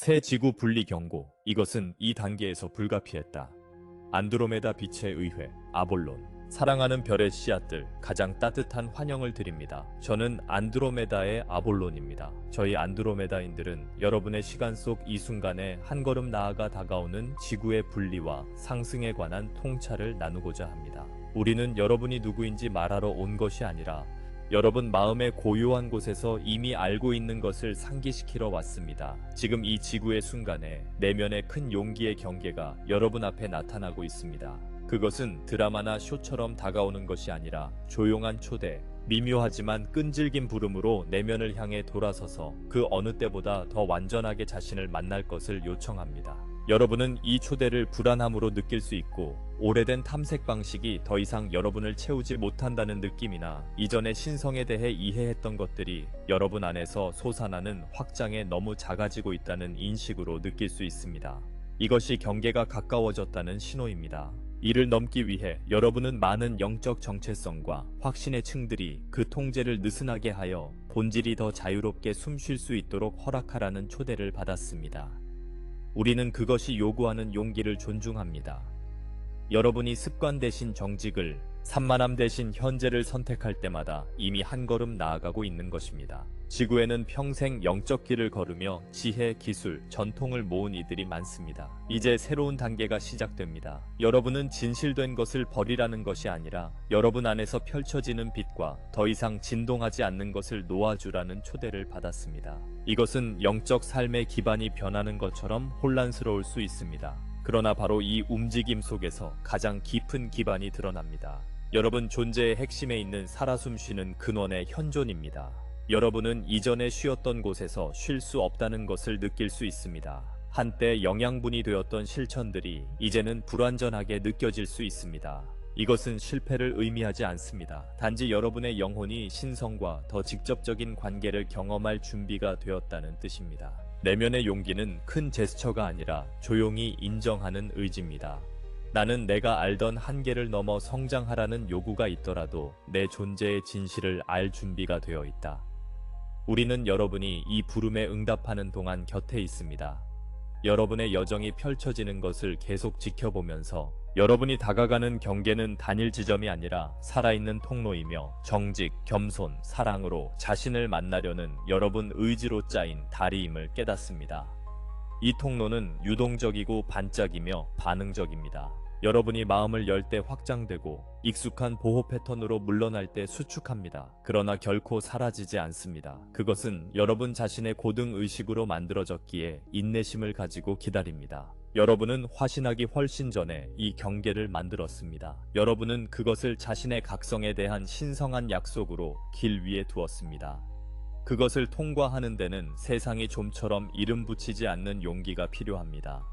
새 지구 분리 경고. 이것은 이 단계에서 불가피했다. 안드로메다 빛의 의회, 아볼론. 사랑하는 별의 씨앗들, 가장 따뜻한 환영을 드립니다. 저는 안드로메다의 아볼론입니다. 저희 안드로메다인들은 여러분의 시간 속 이 순간에 한 걸음 나아가 다가오는 지구의 분리와 상승에 관한 통찰을 나누고자 합니다. 우리는 여러분이 누구인지 말하러 온 것이 아니라 여러분 마음의 고요한 곳에서 이미 알고 있는 것을 상기시키러 왔습니다. 지금 이 지구의 순간에 내면의 큰 용기의 경계가 여러분 앞에 나타나고 있습니다. 그것은 드라마나 쇼처럼 다가오는 것이 아니라 조용한 초대, 미묘하지만 끈질긴 부름으로 내면을 향해 돌아서서 그 어느 때보다 더 완전하게 자신을 만날 것을 요청합니다. 여러분은 이 초대를 불안함으로 느낄 수 있고, 오래된 탐색 방식이 더 이상 여러분을 채우지 못한다는 느낌이나 이전의 신성에 대해 이해했던 것들이 여러분 안에서 솟아나는 확장에 너무 작아지고 있다는 인식으로 느낄 수 있습니다. 이것이 경계가 가까워졌다는 신호입니다. 이를 넘기 위해 여러분은 많은 영적 정체성과 확신의 층들이 그 통제를 느슨하게 하여 본질이 더 자유롭게 숨쉴 수 있도록 허락하라는 초대를 받았습니다. 우리는 그것이 요구하는 용기를 존중합니다. 여러분이 습관 대신 정직을, 산만함 대신 현재를 선택할 때마다 이미 한 걸음 나아가고 있는 것입니다. 지구에는 평생 영적 길을 걸으며 지혜, 기술, 전통을 모은 이들이 많습니다. 이제 새로운 단계가 시작됩니다. 여러분은 진실된 것을 버리라는 것이 아니라 여러분 안에서 펼쳐지는 빛과 더 이상 진동하지 않는 것을 놓아주라는 초대를 받았습니다. 이것은 영적 삶의 기반이 변하는 것처럼 혼란스러울 수 있습니다. 그러나 바로 이 움직임 속에서 가장 깊은 기반이 드러납니다. 여러분 존재의 핵심에 있는 살아 숨쉬는 근원의 현존입니다. 여러분은 이전에 쉬었던 곳에서 쉴 수 없다는 것을 느낄 수 있습니다. 한때 영양분이 되었던 실천들이 이제는 불완전하게 느껴질 수 있습니다. 이것은 실패를 의미하지 않습니다. 단지 여러분의 영혼이 신성과 더 직접적인 관계를 경험할 준비가 되었다는 뜻입니다. 내면의 용기는 큰 제스처가 아니라 조용히 인정하는 의지입니다. 나는 내가 알던 한계를 넘어 성장하라는 요구가 있더라도 내 존재의 진실을 알 준비가 되어 있다. 우리는 여러분이 이 부름에 응답하는 동안 곁에 있습니다. 여러분의 여정이 펼쳐지는 것을 계속 지켜보면서 여러분이 다가가는 경계는 단일 지점이 아니라 살아있는 통로이며 정직, 겸손, 사랑으로 자신을 만나려는 여러분 의지로 짜인 다리임을 깨닫습니다. 이 통로는 유동적이고 반짝이며 반응적입니다. 여러분이 마음을 열 때 확장되고 익숙한 보호 패턴으로 물러날 때 수축합니다. 그러나 결코 사라지지 않습니다. 그것은 여러분 자신의 고등의식으로 만들어졌기에 인내심을 가지고 기다립니다. 여러분은 화신하기 훨씬 전에 이 경계를 만들었습니다. 여러분은 그것을 자신의 각성에 대한 신성한 약속으로 길 위에 두었습니다. 그것을 통과하는 데는 세상이 좀처럼 이름 붙이지 않는 용기가 필요합니다.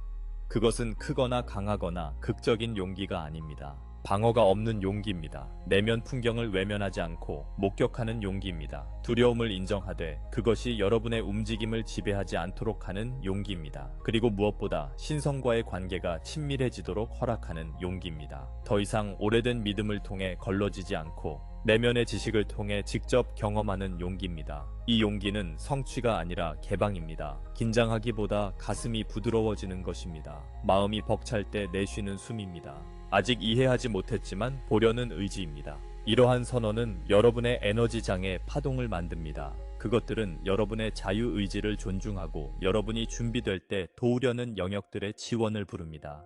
그것은 크거나 강하거나 극적인 용기가 아닙니다. 방어가 없는 용기입니다. 내면 풍경을 외면하지 않고 목격하는 용기입니다. 두려움을 인정하되 그것이 여러분의 움직임을 지배하지 않도록 하는 용기입니다. 그리고 무엇보다 신성과의 관계가 친밀해지도록 허락하는 용기입니다. 더 이상 오래된 믿음을 통해 걸러지지 않고 내면의 지식을 통해 직접 경험하는 용기입니다. 이 용기는 성취가 아니라 개방입니다. 긴장하기보다 가슴이 부드러워지는 것입니다. 마음이 벅찰 때 내쉬는 숨입니다. 아직 이해하지 못했지만 보려는 의지입니다. 이러한 선언은 여러분의 에너지장에 파동을 만듭니다. 그것들은 여러분의 자유의지를 존중하고 여러분이 준비될 때 도우려는 영역들의 지원을 부릅니다.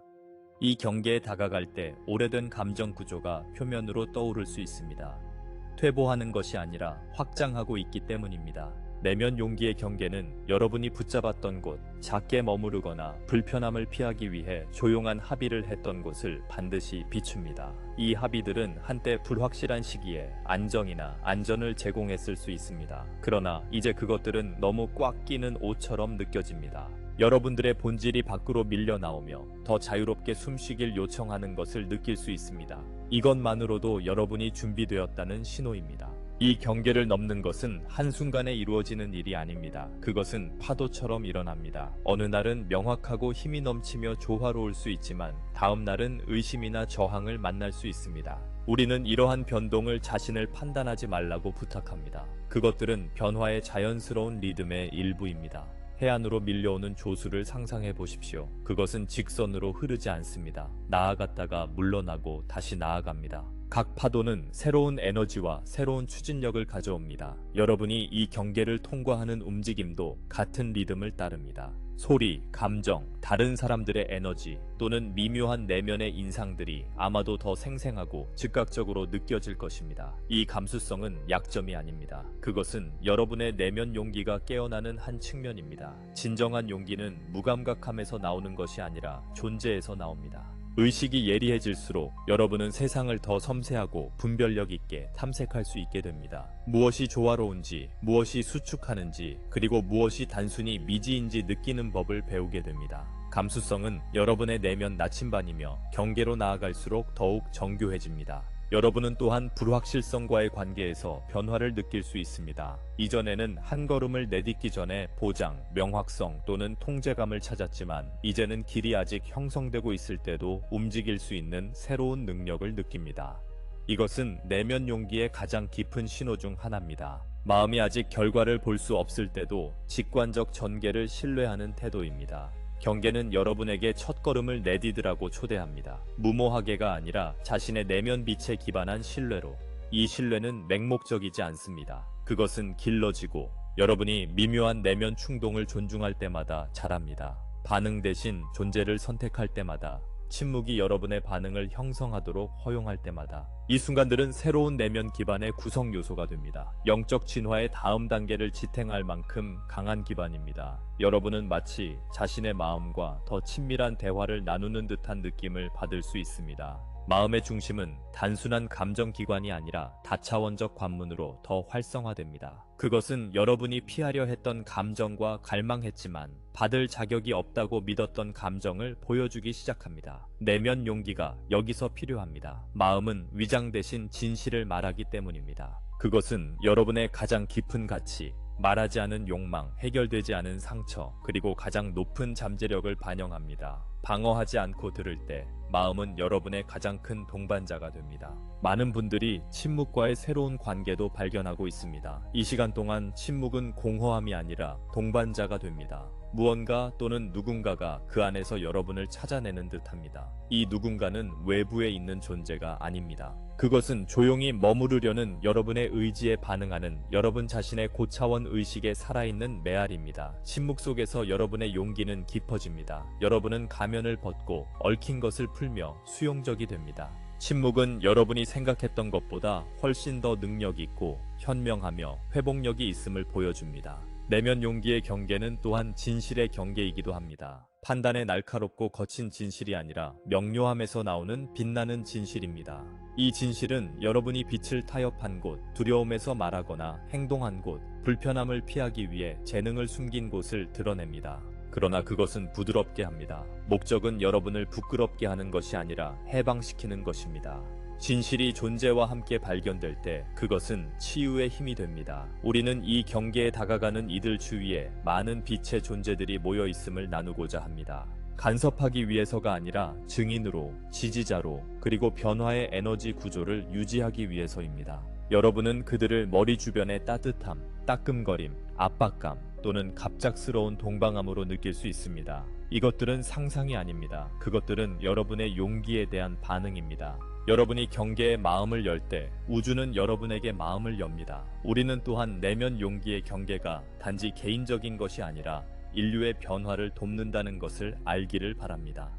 이 경계에 다가갈 때 오래된 감정 구조가 표면으로 떠오를 수 있습니다. 퇴보하는 것이 아니라 확장하고 있기 때문입니다. 내면 용기의 경계는 여러분이 붙잡았던 곳, 작게 머무르거나 불편함을 피하기 위해 조용한 합의를 했던 곳을 반드시 비춥니다. 이 합의들은 한때 불확실한 시기에 안정이나 안전을 제공했을 수 있습니다. 그러나 이제 그것들은 너무 꽉 끼는 옷처럼 느껴집니다. 여러분들의 본질이 밖으로 밀려나오며 더 자유롭게 숨쉬길 요청하는 것을 느낄 수 있습니다. 이것만으로도 여러분이 준비되었다는 신호입니다. 이 경계를 넘는 것은 한순간에 이루어지는 일이 아닙니다. 그것은 파도처럼 일어납니다. 어느 날은 명확하고 힘이 넘치며 조화로울 수 있지만 다음 날은 의심이나 저항을 만날 수 있습니다. 우리는 이러한 변동을 자신을 판단하지 말라고 부탁합니다. 그것들은 변화의 자연스러운 리듬의 일부입니다. 해안으로 밀려오는 조수를 상상해 보십시오. 그것은 직선으로 흐르지 않습니다. 나아갔다가 물러나고 다시 나아갑니다. 각 파도는 새로운 에너지와 새로운 추진력을 가져옵니다. 여러분이 이 경계를 통과하는 움직임도 같은 리듬을 따릅니다. 소리, 감정, 다른 사람들의 에너지 또는 미묘한 내면의 인상들이 아마도 더 생생하고 즉각적으로 느껴질 것입니다. 이 감수성은 약점이 아닙니다. 그것은 여러분의 내면 용기가 깨어나는 한 측면입니다. 진정한 용기는 무감각함에서 나오는 것이 아니라 존재에서 나옵니다. 의식이 예리해질수록 여러분은 세상을 더 섬세하고 분별력 있게 탐색할 수 있게 됩니다. 무엇이 조화로운지, 무엇이 수축하는지, 그리고 무엇이 단순히 미지인지 느끼는 법을 배우게 됩니다. 감수성은 여러분의 내면 나침반이며 경계로 나아갈수록 더욱 정교해집니다. 여러분은 또한 불확실성과의 관계에서 변화를 느낄 수 있습니다. 이전에는 한 걸음을 내딛기 전에 보장, 명확성 또는 통제감을 찾았지만 이제는 길이 아직 형성되고 있을 때도 움직일 수 있는 새로운 능력을 느낍니다. 이것은 내면 용기의 가장 깊은 신호 중 하나입니다. 마음이 아직 결과를 볼 수 없을 때도 직관적 전개를 신뢰하는 태도입니다. 경계는 여러분에게 첫걸음을 내디디라고 초대합니다. 무모하게가 아니라 자신의 내면 빛에 기반한 신뢰로. 이 신뢰는 맹목적이지 않습니다. 그것은 길러지고 여러분이 미묘한 내면 충동을 존중할 때마다 자랍니다. 반응 대신 존재를 선택할 때마다, 침묵이 여러분의 반응을 형성하도록 허용할 때마다, 이 순간들은 새로운 내면 기반의 구성 요소가 됩니다. 영적 진화의 다음 단계를 지탱할 만큼 강한 기반입니다. 여러분은 마치 자신의 마음과 더 친밀한 대화를 나누는 듯한 느낌을 받을 수 있습니다. 마음의 중심은 단순한 감정기관이 아니라 다차원적 관문으로 더 활성화됩니다. 그것은 여러분이 피하려 했던 감정과 갈망했지만 받을 자격이 없다고 믿었던 감정을 보여주기 시작합니다. 내면 용기가 여기서 필요합니다. 마음은 위장 대신 진실을 말하기 때문입니다. 그것은 여러분의 가장 깊은 가치, 말하지 않은 욕망, 해결되지 않은 상처, 그리고 가장 높은 잠재력을 반영합니다. 방어하지 않고 들을 때 마음은 여러분의 가장 큰 동반자가 됩니다. 많은 분들이 침묵과의 새로운 관계도 발견하고 있습니다. 이 시간 동안 침묵은 공허함이 아니라 동반자가 됩니다. 무언가 또는 누군가가 그 안에서 여러분을 찾아내는 듯합니다. 이 누군가는 외부에 있는 존재가 아닙니다. 그것은 조용히 머무르려는 여러분의 의지에 반응하는 여러분 자신의 고차원 의식에 살아있는 메아리입니다. 침묵 속에서 여러분의 용기는 깊어집니다. 여러분은 가면을 벗고 얽힌 것을 풀며 수용적이 됩니다. 침묵은 여러분이 생각했던 것보다 훨씬 더 능력 있고 현명하며 회복력이 있음을 보여줍니다. 내면 용기의 경계는 또한 진실의 경계이기도 합니다. 판단의 날카롭고 거친 진실이 아니라 명료함에서 나오는 빛나는 진실입니다. 이 진실은 여러분이 빛을 타협한 곳, 두려움에서 말하거나 행동한 곳, 불편함을 피하기 위해 재능을 숨긴 곳을 드러냅니다. 그러나 그것은 부드럽게 합니다. 목적은 여러분을 부끄럽게 하는 것이 아니라 해방시키는 것입니다. 진실이 존재와 함께 발견될 때 그것은 치유의 힘이 됩니다. 우리는 이 경계에 다가가는 이들 주위에 많은 빛의 존재들이 모여 있음을 나누고자 합니다. 간섭하기 위해서가 아니라 증인으로, 지지자로, 그리고 변화의 에너지 구조를 유지하기 위해서입니다. 여러분은 그들을 머리 주변의 따뜻함, 따끔거림, 압박감 또는 갑작스러운 동방함으로 느낄 수 있습니다. 이것들은 상상이 아닙니다. 그것들은 여러분의 용기에 대한 반응입니다. 여러분이 경계에 마음을 열 때 우주는 여러분에게 마음을 엽니다. 우리는 또한 내면 용기의 경계가 단지 개인적인 것이 아니라 인류의 변화를 돕는다는 것을 알기를 바랍니다.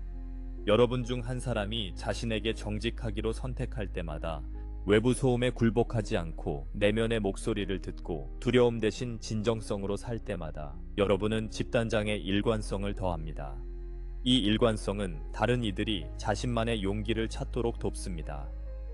여러분 중 한 사람이 자신에게 정직하기로 선택할 때마다, 외부 소음에 굴복하지 않고 내면의 목소리를 듣고 두려움 대신 진정성으로 살 때마다 여러분은 집단장의 일관성을 더합니다. 이 일관성은 다른 이들이 자신만의 용기를 찾도록 돕습니다.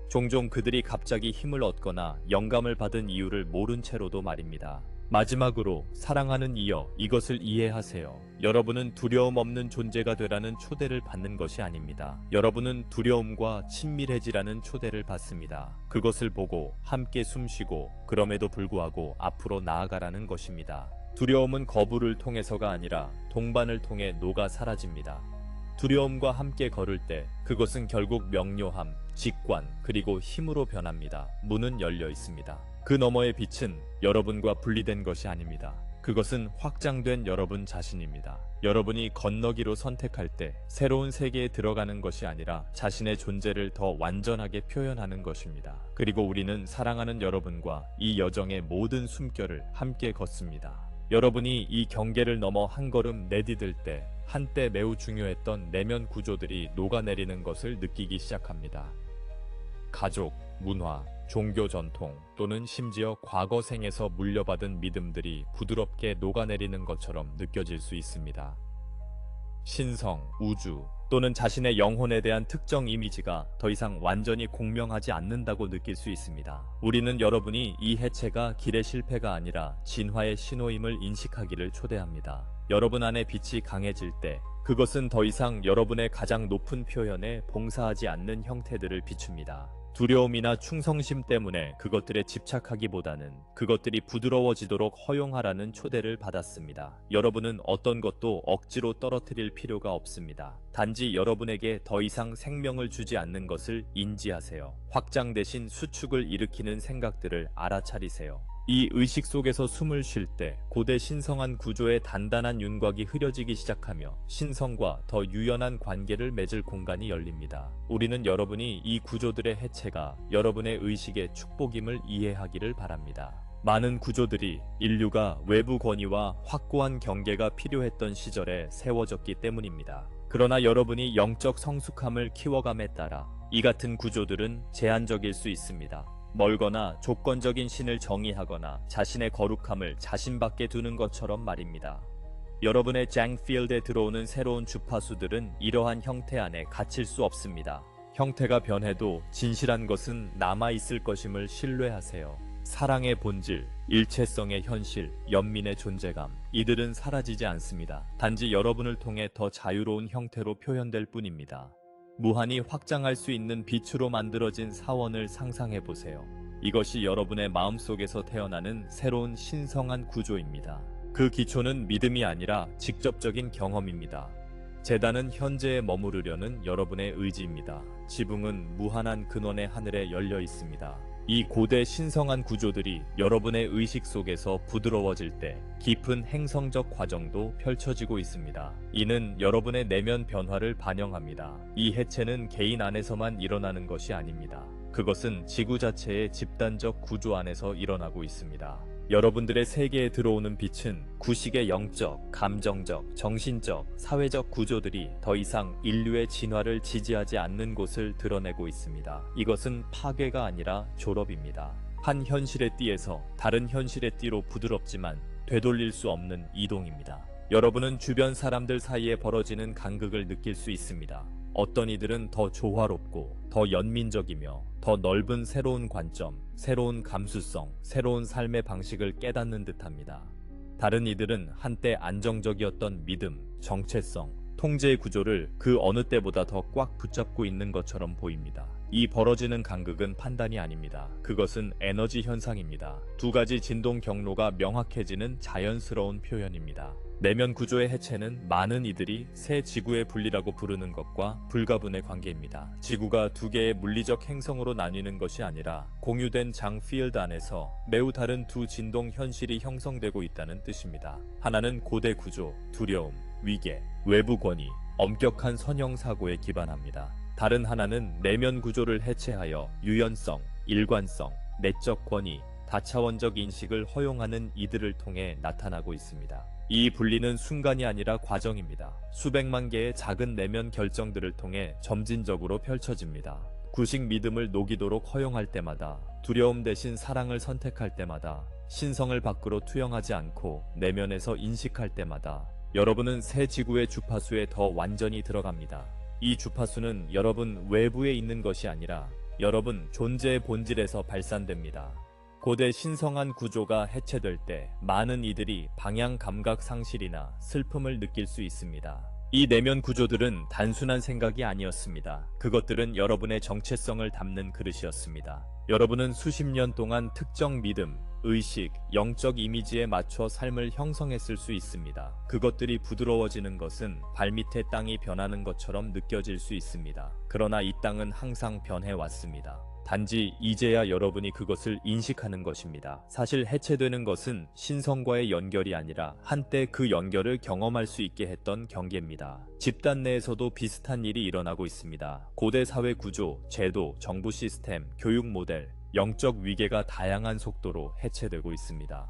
종종 그들이 갑자기 힘을 얻거나 영감을 받은 이유를 모른 채로도 말입니다. 마지막으로 사랑하는 이여, 이것을 이해하세요. 여러분은 두려움 없는 존재가 되라는 초대를 받는 것이 아닙니다. 여러분은 두려움과 친밀해지라는 초대를 받습니다. 그것을 보고 함께 숨쉬고 그럼에도 불구하고 앞으로 나아가라는 것입니다. 두려움은 거부를 통해서가 아니라 동반을 통해 녹아 사라집니다. 두려움과 함께 걸을 때 그것은 결국 명료함, 직관, 그리고 힘으로 변합니다. 문은 열려 있습니다. 그 너머의 빛은 여러분과 분리된 것이 아닙니다. 그것은 확장된 여러분 자신입니다. 여러분이 건너기로 선택할 때 새로운 세계에 들어가는 것이 아니라 자신의 존재를 더 완전하게 표현하는 것입니다. 그리고 우리는 사랑하는 여러분과 이 여정의 모든 숨결을 함께 걷습니다. 여러분이 이 경계를 넘어 한 걸음 내디딜 때 한때 매우 중요했던 내면 구조들이 녹아내리는 것을 느끼기 시작합니다. 가족, 문화, 종교 전통 또는 심지어 과거 생에서 물려받은 믿음들이 부드럽게 녹아내리는 것처럼 느껴질 수 있습니다. 신성, 우주 또는 자신의 영혼에 대한 특정 이미지가 더 이상 완전히 공명하지 않는다고 느낄 수 있습니다. 우리는 여러분이 이 해체가 길의 실패가 아니라 진화의 신호임을 인식하기를 초대합니다. 여러분 안에 빛이 강해질 때 그것은 더 이상 여러분의 가장 높은 표현에 봉사하지 않는 형태들을 비춥니다. 두려움이나 충성심 때문에 그것들에 집착하기보다는 그것들이 부드러워지도록 허용하라는 초대를 받았습니다. 여러분은 어떤 것도 억지로 떨어뜨릴 필요가 없습니다. 단지 여러분에게 더 이상 생명을 주지 않는 것을 인지하세요. 확장 대신 수축을 일으키는 생각들을 알아차리세요. 이 의식 속에서 숨을 쉴 때 고대 신성한 구조의 단단한 윤곽이 흐려지기 시작하며 신성과 더 유연한 관계를 맺을 공간이 열립니다. 우리는 여러분이 이 구조들의 해체가 여러분의 의식의 축복임을 이해하기를 바랍니다. 많은 구조들이 인류가 외부 권위와 확고한 경계가 필요했던 시절에 세워졌기 때문입니다. 그러나 여러분이 영적 성숙함을 키워감에 따라 이 같은 구조들은 제한적일 수 있습니다. 멀거나 조건적인 신을 정의하거나 자신의 거룩함을 자신 밖에 두는 것처럼 말입니다. 여러분의 쟁필드에 들어오는 새로운 주파수들은 이러한 형태 안에 갇힐 수 없습니다. 형태가 변해도 진실한 것은 남아있을 것임을 신뢰하세요. 사랑의 본질, 일체성의 현실, 연민의 존재감, 이들은 사라지지 않습니다. 단지 여러분을 통해 더 자유로운 형태로 표현될 뿐입니다. 무한히 확장할 수 있는 빛으로 만들어진 사원을 상상해보세요. 이것이 여러분의 마음속에서 태어나는 새로운 신성한 구조입니다. 그 기초는 믿음이 아니라 직접적인 경험입니다. 재단은 현재에 머무르려는 여러분의 의지입니다. 지붕은 무한한 근원의 하늘에 열려 있습니다. 이 고대 신성한 구조들이 여러분의 의식 속에서 부드러워질 때 깊은 행성적 과정도 펼쳐지고 있습니다. 이는 여러분의 내면 변화를 반영합니다. 이 해체는 개인 안에서만 일어나는 것이 아닙니다. 그것은 지구 자체의 집단적 구조 안에서 일어나고 있습니다. 여러분들의 세계에 들어오는 빛은 구식의 영적, 감정적, 정신적, 사회적 구조들이 더 이상 인류의 진화를 지지하지 않는 곳을 드러내고 있습니다. 이것은 파괴가 아니라 졸업입니다. 한 현실의 띠에서 다른 현실의 띠로 부드럽지만 되돌릴 수 없는 이동입니다. 여러분은 주변 사람들 사이에 벌어지는 간극을 느낄 수 있습니다. 어떤 이들은 더 조화롭고 더 연민적이며 더 넓은 새로운 관점, 새로운 감수성, 새로운 삶의 방식을 깨닫는 듯합니다. 다른 이들은 한때 안정적이었던 믿음, 정체성, 통제의 구조를 그 어느 때보다 더 꽉 붙잡고 있는 것처럼 보입니다. 이 벌어지는 간극은 판단이 아닙니다. 그것은 에너지 현상입니다. 두 가지 진동 경로가 명확해지는 자연스러운 표현입니다. 내면 구조의 해체는 많은 이들이 새 지구의 분리라고 부르는 것과 불가분의 관계입니다. 지구가 두 개의 물리적 행성으로 나뉘는 것이 아니라 공유된 장필드 안에서 매우 다른 두 진동 현실이 형성되고 있다는 뜻입니다. 하나는 고대 구조, 두려움, 위계, 외부 권위, 엄격한 선형 사고에 기반합니다. 다른 하나는 내면 구조를 해체하여 유연성, 일관성, 내적 권위, 다차원적 인식을 허용하는 이들을 통해 나타나고 있습니다. 이 분리는 순간이 아니라 과정입니다. 수백만 개의 작은 내면 결정들을 통해 점진적으로 펼쳐집니다. 구식 믿음을 녹이도록 허용할 때마다, 두려움 대신 사랑을 선택할 때마다, 신성을 밖으로 투영하지 않고 내면에서 인식할 때마다 여러분은 새 지구의 주파수에 더 완전히 들어갑니다. 이 주파수는 여러분 외부에 있는 것이 아니라 여러분 존재의 본질에서 발산됩니다. 고대 신성한 구조가 해체될 때 많은 이들이 방향 감각 상실이나 슬픔을 느낄 수 있습니다. 이 내면 구조들은 단순한 생각이 아니었습니다. 그것들은 여러분의 정체성을 담는 그릇이었습니다. 여러분은 수십 년 동안 특정 믿음, 의식, 영적 이미지에 맞춰 삶을 형성했을 수 있습니다. 그것들이 부드러워지는 것은 발밑의 땅이 변하는 것처럼 느껴질 수 있습니다. 그러나 이 땅은 항상 변해왔습니다. 단지 이제야 여러분이 그것을 인식하는 것입니다. 사실 해체되는 것은 신성과의 연결이 아니라 한때 그 연결을 경험할 수 있게 했던 경계입니다. 집단 내에서도 비슷한 일이 일어나고 있습니다. 고대 사회 구조, 제도, 정부 시스템, 교육 모델, 영적 위계가 다양한 속도로 해체되고 있습니다.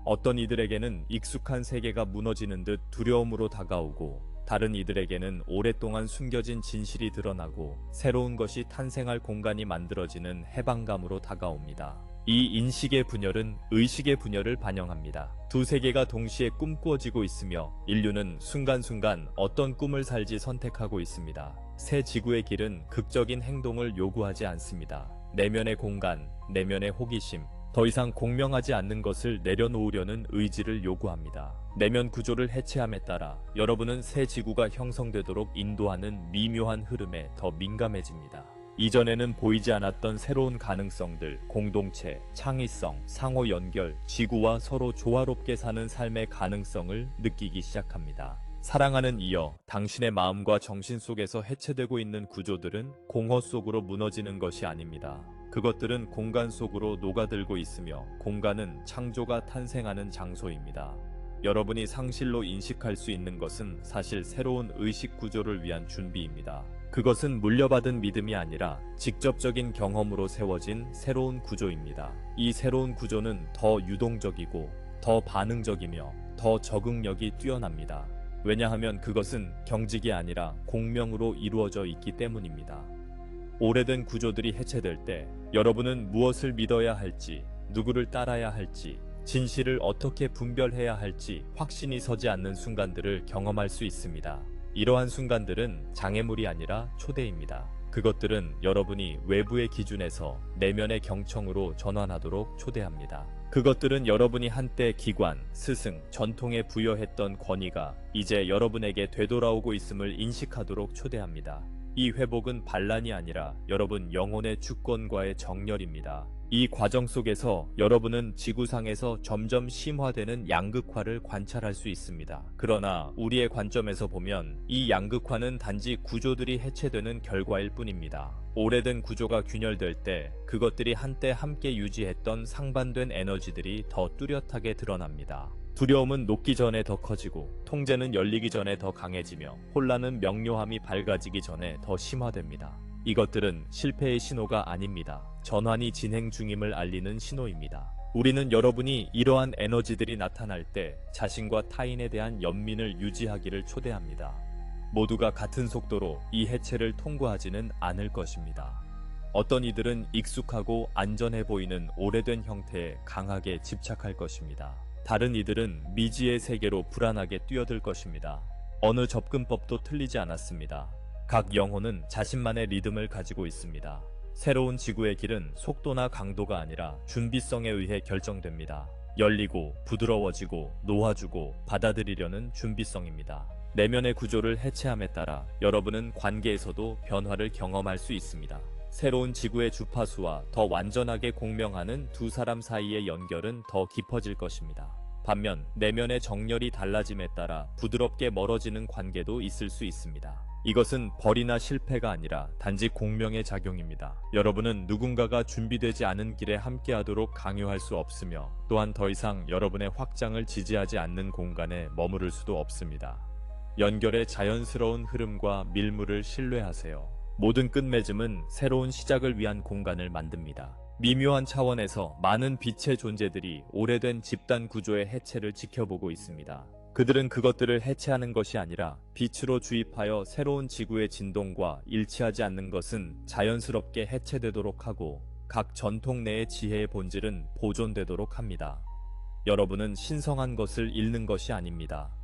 어떤 이들에게는 익숙한 세계가 무너지는 듯 두려움으로 다가오고, 다른 이들에게는 오랫동안 숨겨진 진실이 드러나고 새로운 것이 탄생할 공간이 만들어지는 해방감으로 다가옵니다. 이 인식의 분열은 의식의 분열을 반영합니다. 두 세계가 동시에 꿈꾸어지고 있으며 인류는 순간순간 어떤 꿈을 살지 선택하고 있습니다. 새 지구의 길은 극적인 행동을 요구하지 않습니다. 내면의 공간, 내면의 호기심, 더 이상 공명하지 않는 것을 내려놓으려는 의지를 요구합니다. 내면 구조를 해체함에 따라 여러분은 새 지구가 형성되도록 인도하는 미묘한 흐름에 더 민감해집니다. 이전에는 보이지 않았던 새로운 가능성들, 공동체, 창의성, 상호 연결, 지구와 서로 조화롭게 사는 삶의 가능성을 느끼기 시작합니다. 사랑하는 이여, 당신의 마음과 정신 속에서 해체되고 있는 구조들은 공허 속으로 무너지는 것이 아닙니다. 그것들은 공간 속으로 녹아들고 있으며 공간은 창조가 탄생하는 장소입니다. 여러분이 상실로 인식할 수 있는 것은 사실 새로운 의식 구조를 위한 준비입니다. 그것은 물려받은 믿음이 아니라 직접적인 경험으로 세워진 새로운 구조입니다. 이 새로운 구조는 더 유동적이고 더 반응적이며 더 적응력이 뛰어납니다. 왜냐하면 그것은 경직이 아니라 공명으로 이루어져 있기 때문입니다. 오래된 구조들이 해체될 때 여러분은 무엇을 믿어야 할지, 누구를 따라야 할지, 진실을 어떻게 분별해야 할지 확신이 서지 않는 순간들을 경험할 수 있습니다. 이러한 순간들은 장애물이 아니라 초대입니다. 그것들은 여러분이 외부의 기준에서 내면의 경청으로 전환하도록 초대합니다. 그것들은 여러분이 한때 기관, 스승, 전통에 부여했던 권위가 이제 여러분에게 되돌아오고 있음을 인식하도록 초대합니다. 이 회복은 반란이 아니라 여러분 영혼의 주권과의 정렬입니다. 이 과정 속에서 여러분은 지구상에서 점점 심화되는 양극화를 관찰할 수 있습니다. 그러나 우리의 관점에서 보면 이 양극화는 단지 구조들이 해체되는 결과일 뿐입니다. 오래된 구조가 균열될 때 그것들이 한때 함께 유지했던 상반된 에너지들이 더 뚜렷하게 드러납니다. 두려움은 녹기 전에 더 커지고 통제는 열리기 전에 더 강해지며 혼란은 명료함이 밝아지기 전에 더 심화됩니다. 이것들은 실패의 신호가 아닙니다. 전환이 진행 중임을 알리는 신호입니다. 우리는 여러분이 이러한 에너지들이 나타날 때 자신과 타인에 대한 연민을 유지하기를 초대합니다. 모두가 같은 속도로 이 해체를 통과하지는 않을 것입니다. 어떤 이들은 익숙하고 안전해 보이는 오래된 형태에 강하게 집착할 것입니다. 다른 이들은 미지의 세계로 불안하게 뛰어들 것입니다. 어느 접근법도 틀리지 않았습니다. 각 영혼은 자신만의 리듬을 가지고 있습니다. 새로운 지구의 길은 속도나 강도가 아니라 준비성에 의해 결정됩니다. 열리고 부드러워지고 놓아주고 받아들이려는 준비성입니다. 내면의 구조를 해체함에 따라 여러분은 관계에서도 변화를 경험할 수 있습니다. 새로운 지구의 주파수와 더 완전하게 공명하는 두 사람 사이의 연결은 더 깊어질 것입니다. 반면 내면의 정렬이 달라짐에 따라 부드럽게 멀어지는 관계도 있을 수 있습니다. 이것은 벌이나 실패가 아니라 단지 공명의 작용입니다. 여러분은 누군가가 준비되지 않은 길에 함께하도록 강요할 수 없으며 또한 더 이상 여러분의 확장을 지지하지 않는 공간에 머무를 수도 없습니다. 연결의 자연스러운 흐름과 밀물을 신뢰하세요. 모든 끝맺음은 새로운 시작을 위한 공간을 만듭니다. 미묘한 차원에서 많은 빛의 존재들이 오래된 집단 구조의 해체를 지켜보고 있습니다. 그들은 그것들을 해체하는 것이 아니라 빛으로 주입하여 새로운 지구의 진동과 일치하지 않는 것은 자연스럽게 해체되도록 하고 각 전통 내의 지혜의 본질은 보존되도록 합니다. 여러분은 신성한 것을 잃는 것이 아닙니다.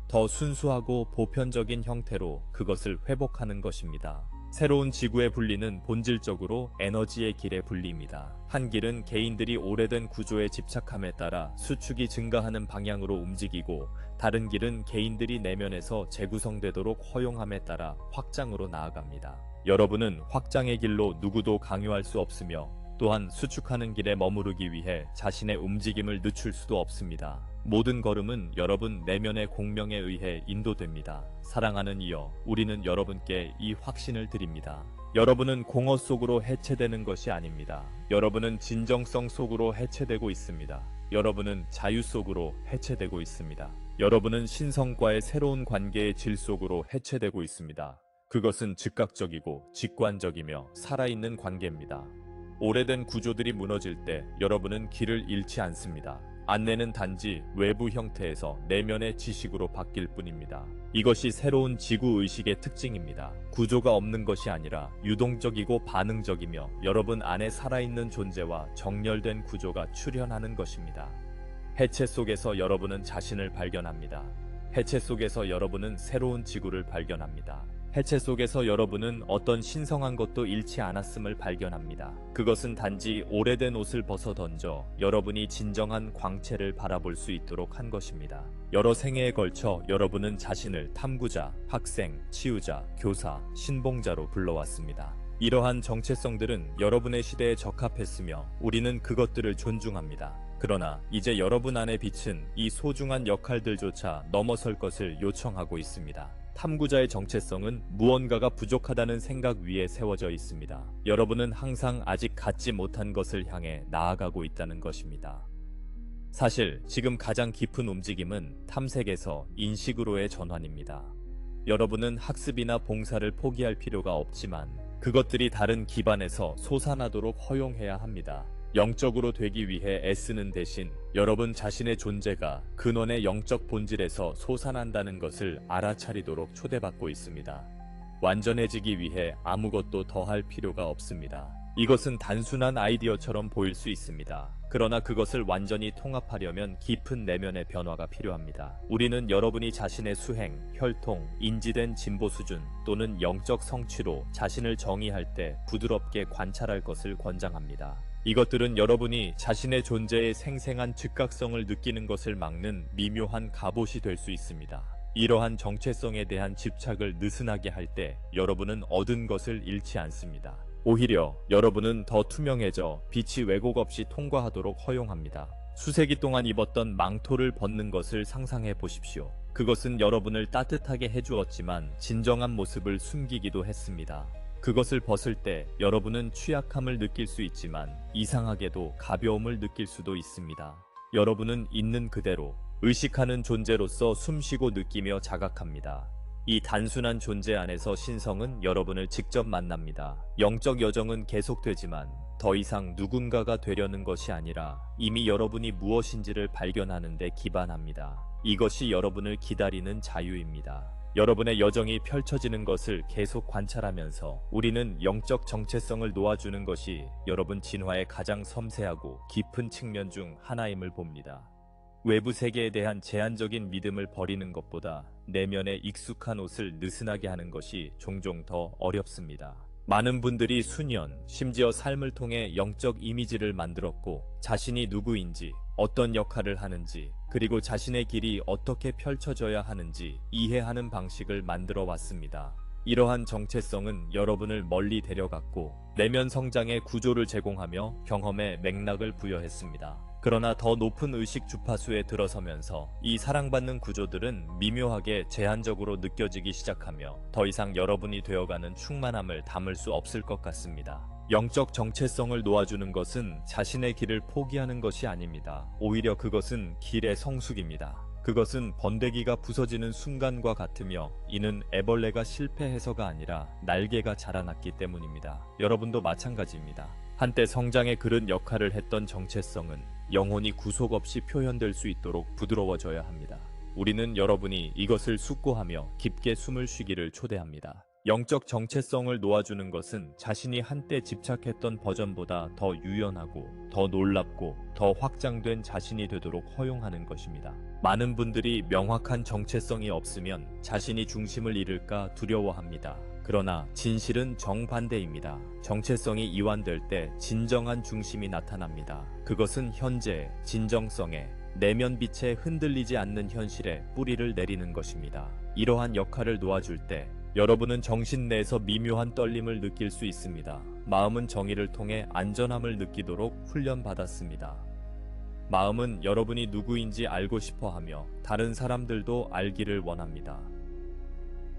더 순수하고 보편적인 형태로 그것을 회복하는 것입니다. 새로운 지구의 분리는 본질적으로 에너지의 길의 분리입니다. 한 길은 개인들이 오래된 구조에 집착함에 따라 수축이 증가하는 방향으로 움직이고, 다른 길은 개인들이 내면에서 재구성되도록 허용함에 따라 확장으로 나아갑니다. 여러분은 확장의 길로 누구도 강요할 수 없으며 또한 수축하는 길에 머무르기 위해 자신의 움직임을 늦출 수도 없습니다. 모든 걸음은 여러분 내면의 공명에 의해 인도됩니다. 사랑하는 이여, 우리는 여러분께 이 확신을 드립니다. 여러분은 공허 속으로 해체되는 것이 아닙니다. 여러분은 진정성 속으로 해체되고 있습니다. 여러분은 자유 속으로 해체되고 있습니다. 여러분은 신성과의 새로운 관계의 질 속으로 해체되고 있습니다. 그것은 즉각적이고 직관적이며 살아있는 관계입니다. 오래된 구조들이 무너질 때 여러분은 길을 잃지 않습니다. 안내는 단지 외부 형태에서 내면의 지식으로 바뀔 뿐입니다. 이것이 새로운 지구의식의 특징입니다. 구조가 없는 것이 아니라 유동적이고 반응적이며 여러분 안에 살아있는 존재와 정렬된 구조가 출현하는 것입니다. 해체 속에서 여러분은 자신을 발견합니다. 해체 속에서 여러분은 새로운 지구를 발견합니다. 해체 속에서 여러분은 어떤 신성한 것도 잃지 않았음을 발견합니다. 그것은 단지 오래된 옷을 벗어 던져 여러분이 진정한 광채를 바라볼 수 있도록 한 것입니다. 여러 생애에 걸쳐 여러분은 자신을 탐구자, 학생, 치유자, 교사, 신봉자로 불러왔습니다. 이러한 정체성들은 여러분의 시대에 적합했으며 우리는 그것들을 존중합니다. 그러나 이제 여러분 안에 비친 이 소중한 역할들조차 넘어설 것을 요청하고 있습니다. 탐구자의 정체성은 무언가가 부족하다는 생각 위에 세워져 있습니다. 여러분은 항상 아직 갖지 못한 것을 향해 나아가고 있다는 것입니다. 사실 지금 가장 깊은 움직임은 탐색에서 인식으로의 전환입니다. 여러분은 학습이나 봉사를 포기할 필요가 없지만 그것들이 다른 기반에서 솟아나도록 허용해야 합니다. 영적으로 되기 위해 애쓰는 대신 여러분 자신의 존재가 근원의 영적 본질에서 솟아난다는 것을 알아차리도록 초대받고 있습니다. 완전해지기 위해 아무것도 더할 필요가 없습니다. 이것은 단순한 아이디어처럼 보일 수 있습니다. 그러나 그것을 완전히 통합하려면 깊은 내면의 변화가 필요합니다. 우리는 여러분이 자신의 수행, 혈통, 인지된 진보 수준 또는 영적 성취로 자신을 정의할 때 부드럽게 관찰할 것을 권장합니다. 이것들은 여러분이 자신의 존재의 생생한 즉각성을 느끼는 것을 막는 미묘한 갑옷이 될 수 있습니다. 이러한 정체성에 대한 집착을 느슨하게 할 때 여러분은 얻은 것을 잃지 않습니다. 오히려 여러분은 더 투명해져 빛이 왜곡 없이 통과하도록 허용합니다. 수세기 동안 입었던 망토를 벗는 것을 상상해 보십시오. 그것은 여러분을 따뜻하게 해주었지만 진정한 모습을 숨기기도 했습니다. 그것을 벗을 때 여러분은 취약함을 느낄 수 있지만 이상하게도 가벼움을 느낄 수도 있습니다. 여러분은 있는 그대로 의식하는 존재로서 숨쉬고 느끼며 자각합니다. 이 단순한 존재 안에서 신성은 여러분을 직접 만납니다. 영적 여정은 계속되지만 더 이상 누군가가 되려는 것이 아니라 이미 여러분이 무엇인지를 발견하는 데 기반합니다. 이것이 여러분을 기다리는 자유입니다. 여러분의 여정이 펼쳐지는 것을 계속 관찰하면서 우리는 영적 정체성을 놓아주는 것이 여러분 진화의 가장 섬세하고 깊은 측면 중 하나임을 봅니다. 외부 세계에 대한 제한적인 믿음을 버리는 것보다 내면의 익숙한 옷을 느슨하게 하는 것이 종종 더 어렵습니다. 많은 분들이 수년, 심지어 삶을 통해 영적 이미지를 만들었고 자신이 누구인지, 어떤 역할을 하는지, 그리고 자신의 길이 어떻게 펼쳐져야 하는지 이해하는 방식을 만들어 왔습니다. 이러한 정체성은 여러분을 멀리 데려갔고 내면 성장의 구조를 제공하며 경험에 맥락을 부여했습니다. 그러나 더 높은 의식 주파수에 들어서면서 이 사랑받는 구조들은 미묘하게 제한적으로 느껴지기 시작하며 더 이상 여러분이 되어가는 충만함을 담을 수 없을 것 같습니다. 영적 정체성을 놓아주는 것은 자신의 길을 포기하는 것이 아닙니다. 오히려 그것은 길의 성숙입니다. 그것은 번데기가 부서지는 순간과 같으며 이는 애벌레가 실패해서가 아니라 날개가 자라났기 때문입니다. 여러분도 마찬가지입니다. 한때 성장의 그른 역할을 했던 정체성은 영혼이 구속 없이 표현될 수 있도록 부드러워져야 합니다. 우리는 여러분이 이것을 숙고하며 깊게 숨을 쉬기를 초대합니다. 영적 정체성을 놓아주는 것은 자신이 한때 집착했던 버전보다 더 유연하고 더 놀랍고 더 확장된 자신이 되도록 허용하는 것입니다. 많은 분들이 명확한 정체성이 없으면 자신이 중심을 잃을까 두려워합니다. 그러나 진실은 정반대입니다. 정체성이 이완될 때 진정한 중심이 나타납니다. 그것은 현재, 진정성에, 내면 빛에 흔들리지 않는 현실에 뿌리를 내리는 것입니다. 이러한 역할을 놓아줄 때 여러분은 정신 내에서 미묘한 떨림을 느낄 수 있습니다. 마음은 정의를 통해 안전함을 느끼도록 훈련받았습니다. 마음은 여러분이 누구인지 알고 싶어 하며 다른 사람들도 알기를 원합니다.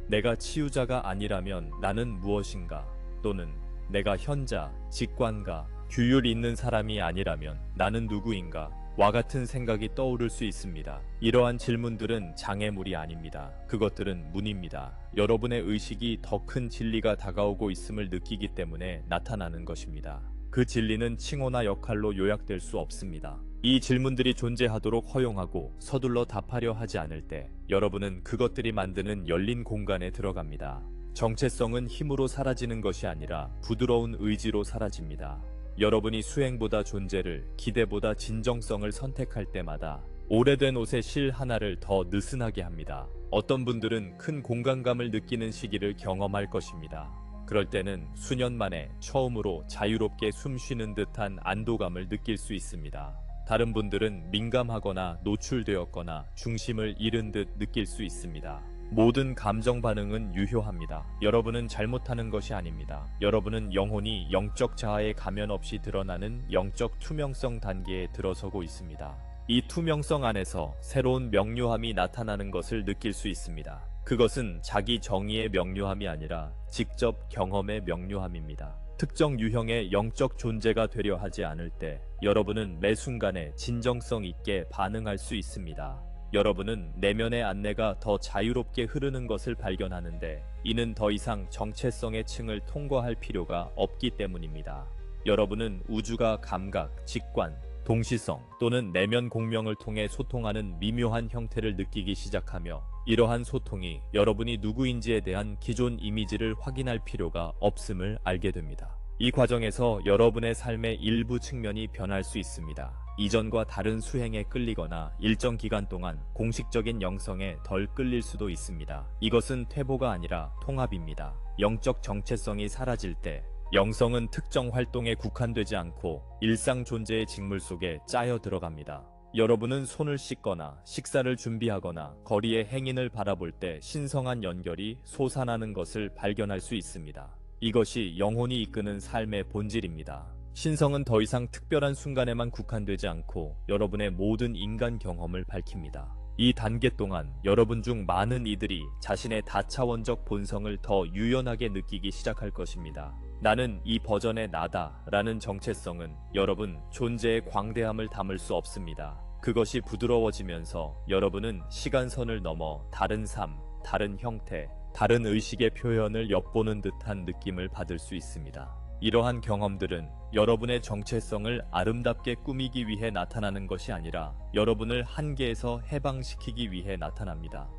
내가 치유자가 아니라면 나는 무엇인가? 또는 내가 현자, 직관가, 규율 있는 사람이 아니라면 나는 누구인가? 와 같은 생각이 떠오를 수 있습니다. 이러한 질문들은 장애물이 아닙니다. 그것들은 문입니다. 여러분의 의식이 더 큰 진리가 다가오고 있음을 느끼기 때문에 나타나는 것입니다. 그 진리는 칭호나 역할로 요약될 수 없습니다. 이 질문들이 존재하도록 허용하고 서둘러 답하려 하지 않을 때 여러분은 그것들이 만드는 열린 공간에 들어갑니다. 정체성은 힘으로 사라지는 것이 아니라 부드러운 의지로 사라집니다. 여러분이 수행보다 존재를, 기대보다 진정성을 선택할 때마다 오래된 옷의 실 하나를 더 느슨하게 합니다. 어떤 분들은 큰 공간감을 느끼는 시기를 경험할 것입니다. 그럴 때는 수년 만에 처음으로 자유롭게 숨 쉬는 듯한 안도감을 느낄 수 있습니다. 다른 분들은 민감하거나 노출되었거나 중심을 잃은 듯 느낄 수 있습니다. 모든 감정 반응은 유효합니다. 여러분은 잘못하는 것이 아닙니다. 여러분은 영혼이 영적 자아에 가면 없이 드러나는 영적 투명성 단계에 들어서고 있습니다. 이 투명성 안에서 새로운 명료함이 나타나는 것을 느낄 수 있습니다. 그것은 자기 정의의 명료함이 아니라 직접 경험의 명료함입니다. 특정 유형의 영적 존재가 되려 하지 않을 때 여러분은 매 순간에 진정성 있게 반응할 수 있습니다. 여러분은 내면의 안내가 더 자유롭게 흐르는 것을 발견하는데 이는 더 이상 정체성의 층을 통과할 필요가 없기 때문입니다. 여러분은 우주가 감각, 직관, 동시성 또는 내면 공명을 통해 소통하는 미묘한 형태를 느끼기 시작하며 이러한 소통이 여러분이 누구인지에 대한 기존 이미지를 확인할 필요가 없음을 알게 됩니다. 이 과정에서 여러분의 삶의 일부 측면이 변할 수 있습니다. 이전과 다른 수행에 끌리거나 일정 기간 동안 공식적인 영성에 덜 끌릴 수도 있습니다. 이것은 퇴보가 아니라 통합입니다. 영적 정체성이 사라질 때 영성은 특정 활동에 국한되지 않고 일상 존재의 직물 속에 짜여 들어갑니다. 여러분은 손을 씻거나 식사를 준비하거나 거리의 행인을 바라볼 때 신성한 연결이 솟아나는 것을 발견할 수 있습니다. 이것이 영혼이 이끄는 삶의 본질입니다. 신성은 더 이상 특별한 순간에만 국한되지 않고 여러분의 모든 인간 경험을 밝힙니다. 이 단계 동안 여러분 중 많은 이들이 자신의 다차원적 본성을 더 유연하게 느끼기 시작할 것입니다. 나는 이 버전의 나다 라는 정체성은 여러분 존재의 광대함을 담을 수 없습니다. 그것이 부드러워지면서 여러분은 시간선을 넘어 다른 삶, 다른 형태, 다른 의식의 표현을 엿보는 듯한 느낌을 받을 수 있습니다. 이러한 경험들은 여러분의 정체성을 아름답게 꾸미기 위해 나타나는 것이 아니라 여러분을 한계에서 해방시키기 위해 나타납니다.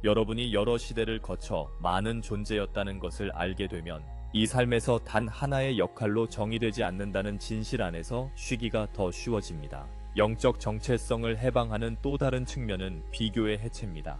여러분이 여러 시대를 거쳐 많은 존재였다는 것을 알게 되면 이 삶에서 단 하나의 역할로 정의되지 않는다는 진실 안에서 쉬기가 더 쉬워집니다. 영적 정체성을 해방하는 또 다른 측면은 비교의 해체입니다.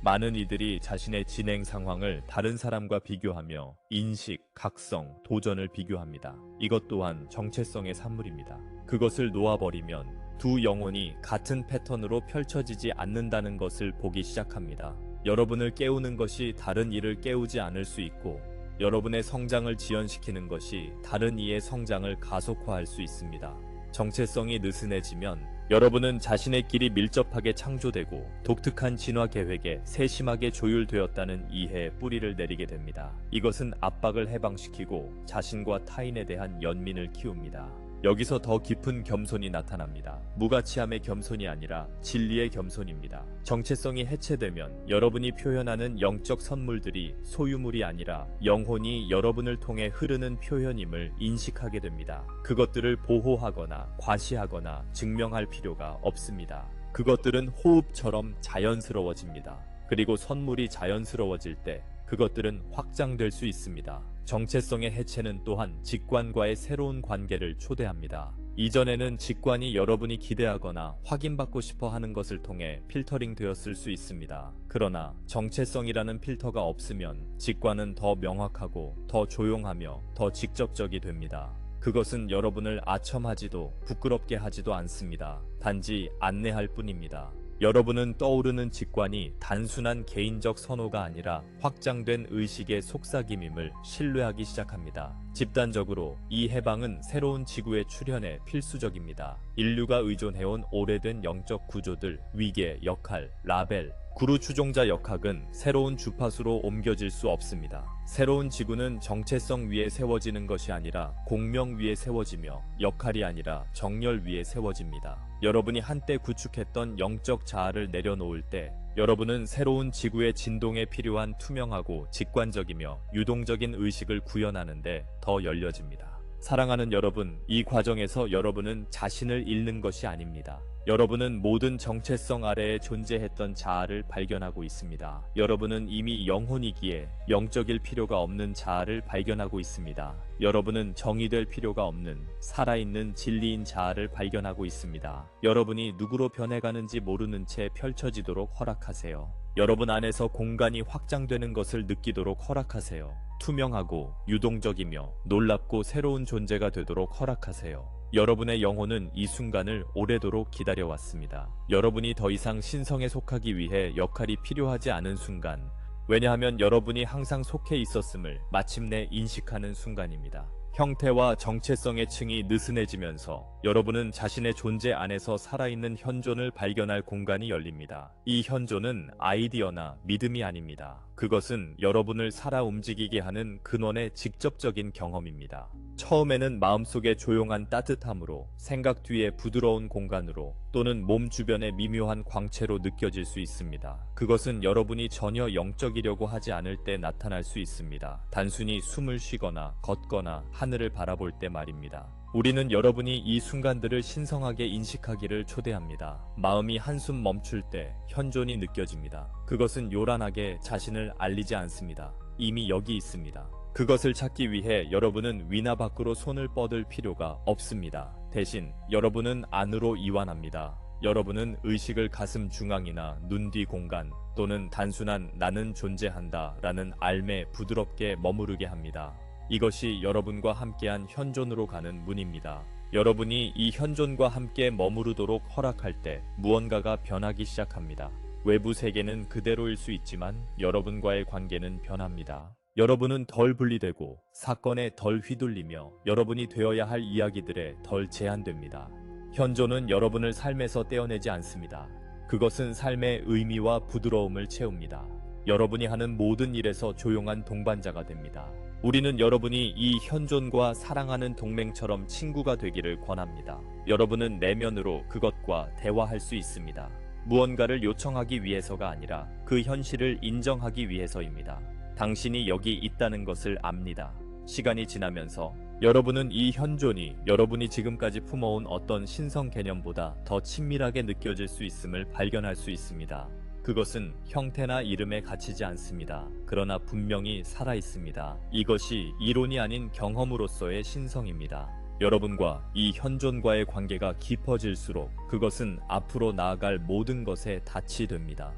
많은 이들이 자신의 진행 상황을 다른 사람과 비교하며 인식, 각성, 도전을 비교합니다. 이것 또한 정체성의 산물입니다. 그것을 놓아버리면 두 영혼이 같은 패턴으로 펼쳐지지 않는다는 것을 보기 시작합니다. 여러분을 깨우는 것이 다른 이를 깨우지 않을 수 있고 여러분의 성장을 지연시키는 것이 다른 이의 성장을 가속화할 수 있습니다. 정체성이 느슨해지면 여러분은 자신의 길이 밀접하게 창조되고 독특한 진화 계획에 세심하게 조율되었다는 이해의 뿌리를 내리게 됩니다. 이것은 압박을 해방시키고 자신과 타인에 대한 연민을 키웁니다. 여기서 더 깊은 겸손이 나타납니다. 무가치함의 겸손이 아니라 진리의 겸손입니다. 정체성이 해체되면 여러분이 표현하는 영적 선물들이 소유물이 아니라 영혼이 여러분을 통해 흐르는 표현임을 인식하게 됩니다. 그것들을 보호하거나 과시하거나 증명할 필요가 없습니다. 그것들은 호흡처럼 자연스러워집니다. 그리고 선물이 자연스러워질 때 그것들은 확장될 수 있습니다. 정체성의 해체는 또한 직관과의 새로운 관계를 초대합니다. 이전에는 직관이 여러분이 기대하거나 확인받고 싶어 하는 것을 통해 필터링 되었을 수 있습니다. 그러나 정체성이라는 필터가 없으면 직관은 더 명확하고 더 조용하며 더 직접적이 됩니다. 그것은 여러분을 아첨하지도 부끄럽게 하지도 않습니다. 단지 안내할 뿐입니다. 여러분은 떠오르는 직관이 단순한 개인적 선호가 아니라 확장된 의식의 속삭임임을 신뢰하기 시작합니다. 집단적으로 이 해방은 새로운 지구의 출현에 필수적입니다. 인류가 의존해온 오래된 영적 구조들, 위계, 역할, 라벨, 구루 추종자 역학은 새로운 주파수로 옮겨질 수 없습니다. 새로운 지구는 정체성 위에 세워지는 것이 아니라 공명 위에 세워지며 역할이 아니라 정렬 위에 세워집니다. 여러분이 한때 구축했던 영적 자아를 내려놓을 때 여러분은 새로운 지구의 진동에 필요한 투명하고 직관적이며 유동적인 의식을 구현하는데 더 열려집니다. 사랑하는 여러분, 이 과정에서 여러분은 자신을 잃는 것이 아닙니다. 여러분은 모든 정체성 아래에 존재했던 자아를 발견하고 있습니다. 여러분은 이미 영혼이기에 영적일 필요가 없는 자아를 발견하고 있습니다. 여러분은 정의될 필요가 없는 살아있는 진리인 자아를 발견하고 있습니다. 여러분이 누구로 변해가는지 모르는 채 펼쳐지도록 허락하세요. 여러분 안에서 공간이 확장되는 것을 느끼도록 허락하세요. 투명하고 유동적이며 놀랍고 새로운 존재가 되도록 허락하세요. 여러분의 영혼은 이 순간을 오래도록 기다려왔습니다. 여러분이 더 이상 신성에 속하기 위해 역할이 필요하지 않은 순간, 왜냐하면 여러분이 항상 속해 있었음을 마침내 인식하는 순간입니다. 형태와 정체성의 층이 느슨해지면서 여러분은 자신의 존재 안에서 살아있는 현존을 발견할 공간이 열립니다. 이 현존은 아이디어나 믿음이 아닙니다. 그것은 여러분을 살아 움직이게 하는 근원의 직접적인 경험입니다. 처음에는 마음속의 조용한 따뜻함으로, 생각 뒤에 부드러운 공간으로, 또는 몸 주변의 미묘한 광채로 느껴질 수 있습니다. 그것은 여러분이 전혀 영적이려고 하지 않을 때 나타날 수 있습니다. 단순히 숨을 쉬거나 걷거나 하늘을 바라볼 때 말입니다. 우리는 여러분이 이 순간들을 신성하게 인식하기를 초대합니다. 마음이 한숨 멈출 때 현존이 느껴집니다. 그것은 요란하게 자신을 알리지 않습니다. 이미 여기 있습니다. 그것을 찾기 위해 여러분은 위나 밖으로 손을 뻗을 필요가 없습니다. 대신 여러분은 안으로 이완합니다. 여러분은 의식을 가슴 중앙이나 눈 뒤 공간 또는 단순한 나는 존재한다 라는 알매 부드럽게 머무르게 합니다. 이것이 여러분과 함께한 현존으로 가는 문입니다. 여러분이 이 현존과 함께 머무르도록 허락할 때 무언가가 변하기 시작합니다. 외부 세계는 그대로일 수 있지만 여러분과의 관계는 변합니다. 여러분은 덜 분리되고 사건에 덜 휘둘리며 여러분이 되어야 할 이야기들에 덜 제한됩니다. 현존은 여러분을 삶에서 떼어내지 않습니다. 그것은 삶의 의미와 부드러움을 채웁니다. 여러분이 하는 모든 일에서 조용한 동반자가 됩니다. 우리는 여러분이 이 현존과 사랑하는 동맹처럼 친구가 되기를 권합니다. 여러분은 내면으로 그것과 대화할 수 있습니다. 무언가를 요청하기 위해서가 아니라 그 현실을 인정하기 위해서입니다. 당신이 여기 있다는 것을 압니다. 시간이 지나면서 여러분은 이 현존이 여러분이 지금까지 품어온 어떤 신성 개념보다 더 친밀하게 느껴질 수 있음을 발견할 수 있습니다. 그것은 형태나 이름에 갇히지 않습니다. 그러나 분명히 살아있습니다. 이것이 이론이 아닌 경험으로서의 신성입니다. 여러분과 이 현존과의 관계가 깊어질수록 그것은 앞으로 나아갈 모든 것에 닻이 됩니다.